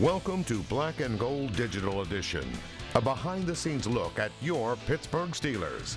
Welcome to Black and Gold Digital Edition, a behind-the-scenes look at your Pittsburgh Steelers.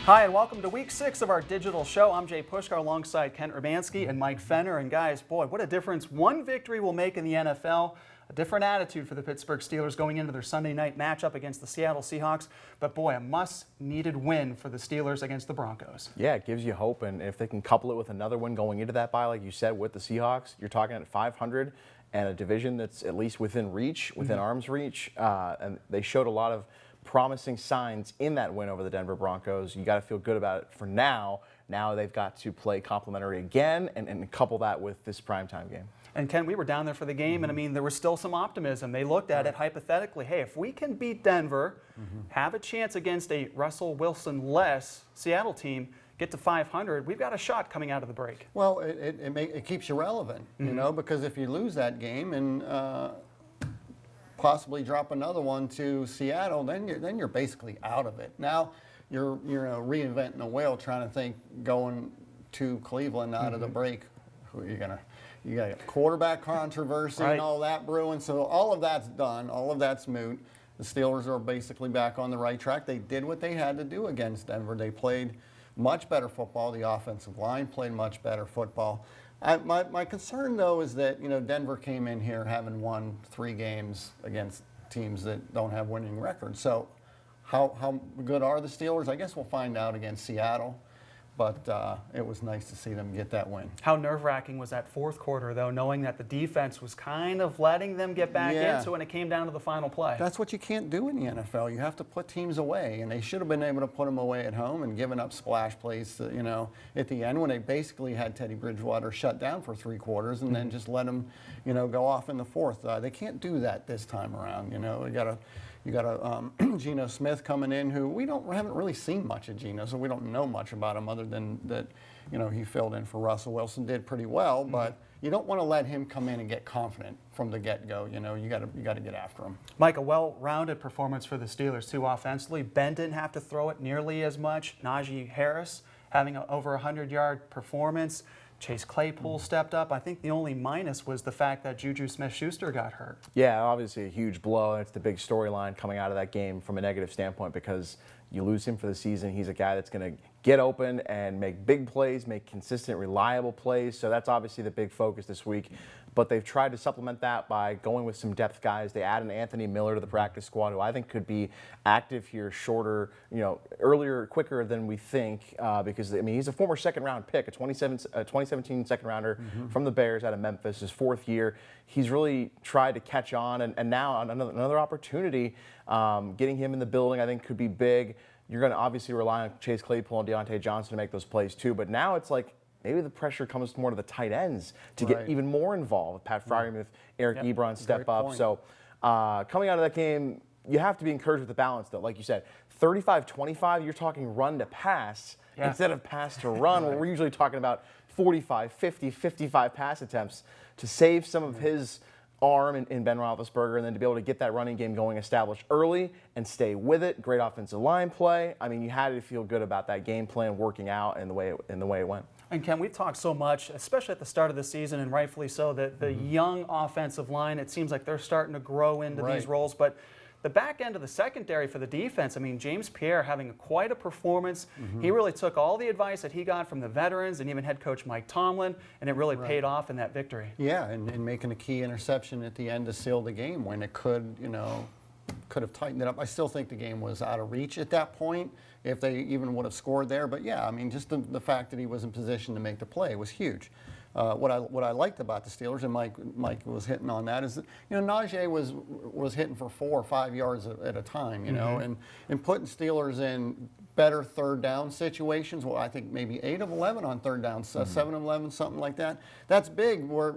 Hi, and welcome to Week 6 of our digital show. I'm Puskar alongside Kent Urbanski and Mike Fenner. And guys, boy, what a difference one victory will make in the NFL. A different attitude for the Pittsburgh Steelers going into their Sunday night matchup against the Seattle Seahawks. But boy, a must-needed win for the Steelers against the Broncos. Yeah, it gives you hope. And if they can couple it with another win going into that bye, like you said, with the Seahawks, you're talking at 500 and a division that's at least within reach, within arm's reach. And they showed a lot of promising signs in that win over the Denver Broncos. You got to feel good about it for now. Now they've got to play complimentary again and couple that with this primetime game. And Ken, we were down there for the game, and I mean, there was still some optimism. They looked at it hypothetically. Hey, if we can beat Denver, have a chance against a Russell Wilson-less Seattle team, get to 500, we've got a shot coming out of the break. Well, it keeps you relevant, you know, because if you lose that game and possibly drop another one to Seattle, then you're basically out of it. Now you're reinventing the wheel, trying to think going to Cleveland out of the break. Who are you gonna? You got a quarterback controversy and all that brewing. So all of that's done. All of that's moot. The Steelers are basically back on the right track. They did what they had to do against Denver. They played much better football. The offensive line played much better football. My concern, though, is that, you know, Denver came in here having won 3 games against teams that don't have winning records. So how good are the Steelers? I guess we'll find out against Seattle. But it was nice to see them get that win. How nerve-wracking was that fourth quarter, though, knowing that the defense was kind of letting them get back into it when it came down to the final play? That's what you can't do in the NFL. You have to put teams away, and they should have been able to put them away at home and given up splash plays, you know, at the end when they basically had Teddy Bridgewater shut down for 3 quarters and then just let him, you know, go off in the fourth. They can't do that this time around. You know, you got a Geno Smith coming in, who we haven't really seen much of Geno, so we don't know much about him other than that, you know, he filled in for Russell Wilson, did pretty well, but you don't want to let him come in and get confident from the get-go. You know, you got to get after him. Mike, a well-rounded performance for the Steelers too offensively. Ben didn't have to throw it nearly as much. Najee Harris having over a 100-yard performance. Chase Claypool stepped up. I think the only minus was the fact that Juju Smith-Schuster got hurt. Yeah, obviously a huge blow. It's the big storyline coming out of that game from a negative standpoint because you lose him for the season. He's a guy that's going to get open and make big plays, make consistent, reliable plays. So that's obviously the big focus this week. But they've tried to supplement that by going with some depth guys. They added Anthony Miller to the practice squad, who I think could be active here shorter, you know, earlier, quicker than we think, because, I mean, he's a former second-round pick, a 2017 second-rounder from the Bears out of Memphis, his 4th year. He's really tried to catch on, and now another opportunity, getting him in the building, I think, could be big. You're going to obviously rely on Chase Claypool and Deontay Johnson to make those plays too, but now it's like, maybe the pressure comes more to the tight ends to get even more involved. Pat Freiermuth, Eric Ebron step up. So coming out of that game, you have to be encouraged with the balance, though. Like you said, 35-25, you're talking run to pass instead of pass to run, where we're usually talking about 45, 50, 55 pass attempts to save some of his arm in Ben Roethlisberger, and then to be able to get that running game going established early and stay with it. Great offensive line play. I mean, you had to feel good about that game plan working out and the way it went. And Ken, we've talked so much, especially at the start of the season, and rightfully so, that the young offensive line, it seems like they're starting to grow into these roles. But the back end of the secondary for the defense, I mean, James Pierre having quite a performance. He really took all the advice that he got from the veterans and even head coach Mike Tomlin, and it really paid off in that victory. Yeah, and making a key interception at the end to seal the game when it could, you know, could have tightened it up. I still think the game was out of reach at that point if they even would have scored there. But yeah, I mean, just the fact that he was in position to make the play was huge. What I liked about the Steelers, and Mike was hitting on that, is that, you know, Najee was hitting for 4 or 5 yards at a time, you know, and putting Steelers in better third down situations. Well, I think maybe 8 of 11 on third down, 7 of 11, something like that. That's big. Where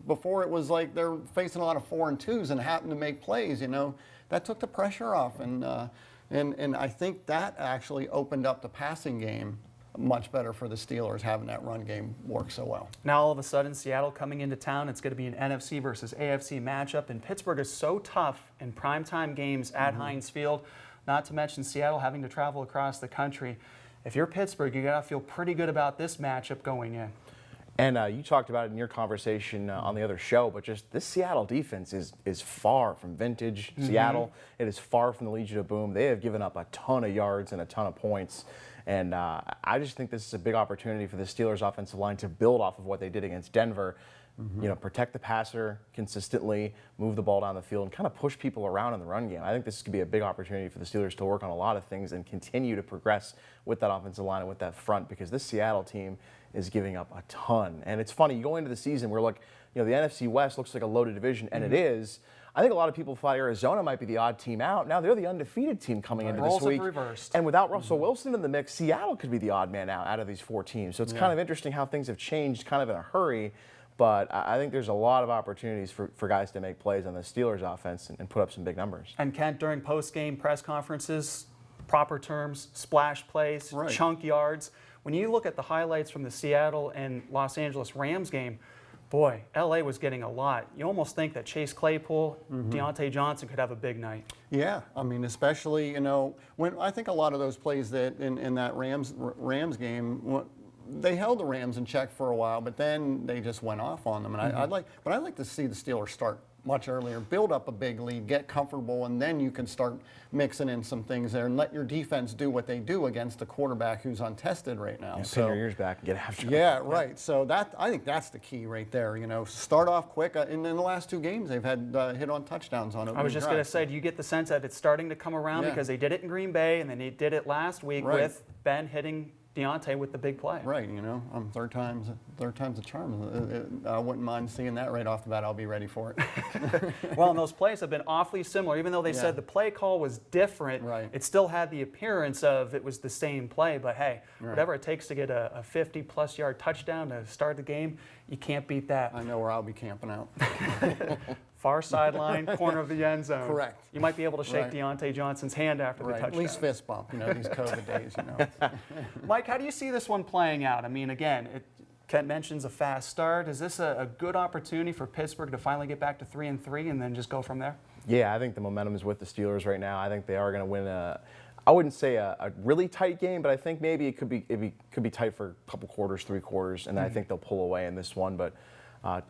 before it was like they're facing a lot of 4 and 2s and happened to make plays, you know. That took the pressure off, and I think that actually opened up the passing game much better for the Steelers, having that run game work so well. Now all of a sudden, Seattle coming into town, it's going to be an NFC versus AFC matchup, and Pittsburgh is so tough in primetime games at Heinz Field, not to mention Seattle having to travel across the country. If you're Pittsburgh, you got to feel pretty good about this matchup going in. And you talked about it in your conversation on the other show, but just this Seattle defense is far from vintage Seattle. It is far from the Legion of Boom. They have given up a ton of yards and a ton of points. And I just think this is a big opportunity for the Steelers offensive line to build off of what they did against Denver. You know, protect the passer consistently, move the ball down the field, and kind of push people around in the run game. I think this could be a big opportunity for the Steelers to work on a lot of things and continue to progress with that offensive line and with that front, because this Seattle team is giving up a ton. And it's funny, you go into the season, we're like, you know, the NFC West looks like a loaded division, and it is. I think a lot of people thought Arizona might be the odd team out. Now they're the undefeated team coming into this week. Reversed. And without Russell Wilson in the mix, Seattle could be the odd man out of these 4 teams. So it's kind of interesting how things have changed kind of in a hurry. But I think there's a lot of opportunities for guys to make plays on the Steelers offense and put up some big numbers. And Kent, during post-game press conferences, proper terms, splash plays, chunk yards. When you look at the highlights from the Seattle and Los Angeles Rams game, boy, LA was getting a lot. You almost think that Chase Claypool, Deontay Johnson could have a big night. Yeah, I mean, especially, you know, when I think a lot of those plays that in that Rams game, they held the Rams in check for a while, but then they just went off on them. And I'd like to see the Steelers start much earlier, build up a big lead, get comfortable, and then you can start mixing in some things there and let your defense do what they do against the quarterback who's untested right now. Pin your ears back and get after Yeah, right. So I think that's the key right there. You know, start off quick. And in the last 2 games, they've had hit on touchdowns on it. I was just going to say, do you get the sense that it's starting to come around because they did it in Green Bay and then they did it last week with Ben hitting Deontay with the big play. Right, you know, third time's a charm. I wouldn't mind seeing that right off the bat. I'll be ready for it. Well, and those plays have been awfully similar. Even though they said the play call was different, it still had the appearance of it was the same play. But hey, whatever it takes to get a 50-plus yard touchdown to start the game, you can't beat that. I know where I'll be camping out. Far sideline, corner of the end zone. Correct. You might be able to shake Deontay Johnson's hand after the touchdown. At least fist bump, you know, these COVID days, you know. Mike, how do you see this one playing out? I mean, again, Kent mentions a fast start. Is this a good opportunity for Pittsburgh to finally get back to 3-3 and then just go from there? Yeah, I think the momentum is with the Steelers right now. I think they are going to win I wouldn't say a really tight game, but I think maybe it could be tight for a couple quarters, 3 quarters, and I think they'll pull away in this one. But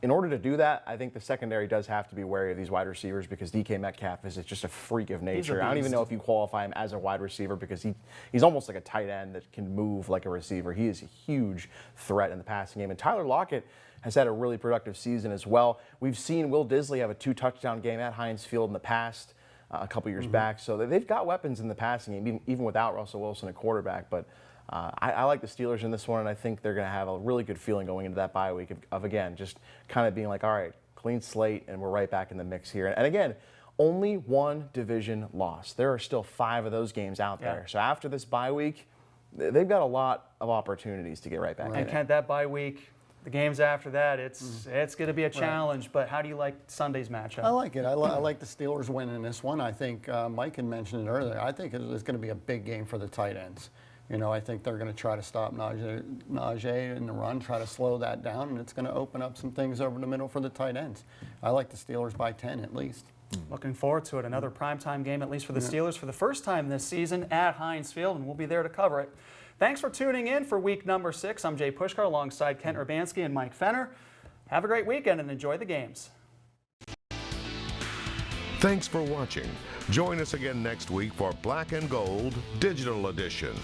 in order to do that, I think the secondary does have to be wary of these wide receivers because DK Metcalf is just a freak of nature. I don't even know if you qualify him as a wide receiver because he's almost like a tight end that can move like a receiver. He is a huge threat in the passing game. And Tyler Lockett has had a really productive season as well. We've seen Will Disley have a 2-touchdown game at Heinz Field in the past a couple years back. So they've got weapons in the passing game, even without Russell Wilson at quarterback. But I like the Steelers in this one, and I think they're going to have a really good feeling going into that bye week of again, just kind of being like, all right, clean slate, and we're right back in the mix here. And again, only 1 division loss. There are still 5 of those games out there. So after this bye week, they've got a lot of opportunities to get right back in. And Kent, that bye week, the games after that, it's going to be a challenge. But how do you like Sunday's matchup? I like it. I like the Steelers winning this one. I think Mike had mentioned it earlier. I think it's going to be a big game for the tight ends. You know, I think they're going to try to stop Najee in the run, try to slow that down, and it's going to open up some things over the middle for the tight ends. I like the Steelers by 10 at least. Looking forward to it. Another primetime game, at least for the Steelers, for the first time this season at Heinz Field, and we'll be there to cover it. Thanks for tuning in for week number 6. I'm Jay Puskar alongside Kent Urbanski and Mike Fenner. Have a great weekend and enjoy the games. Thanks for watching. Join us again next week for Black and Gold Digital Edition.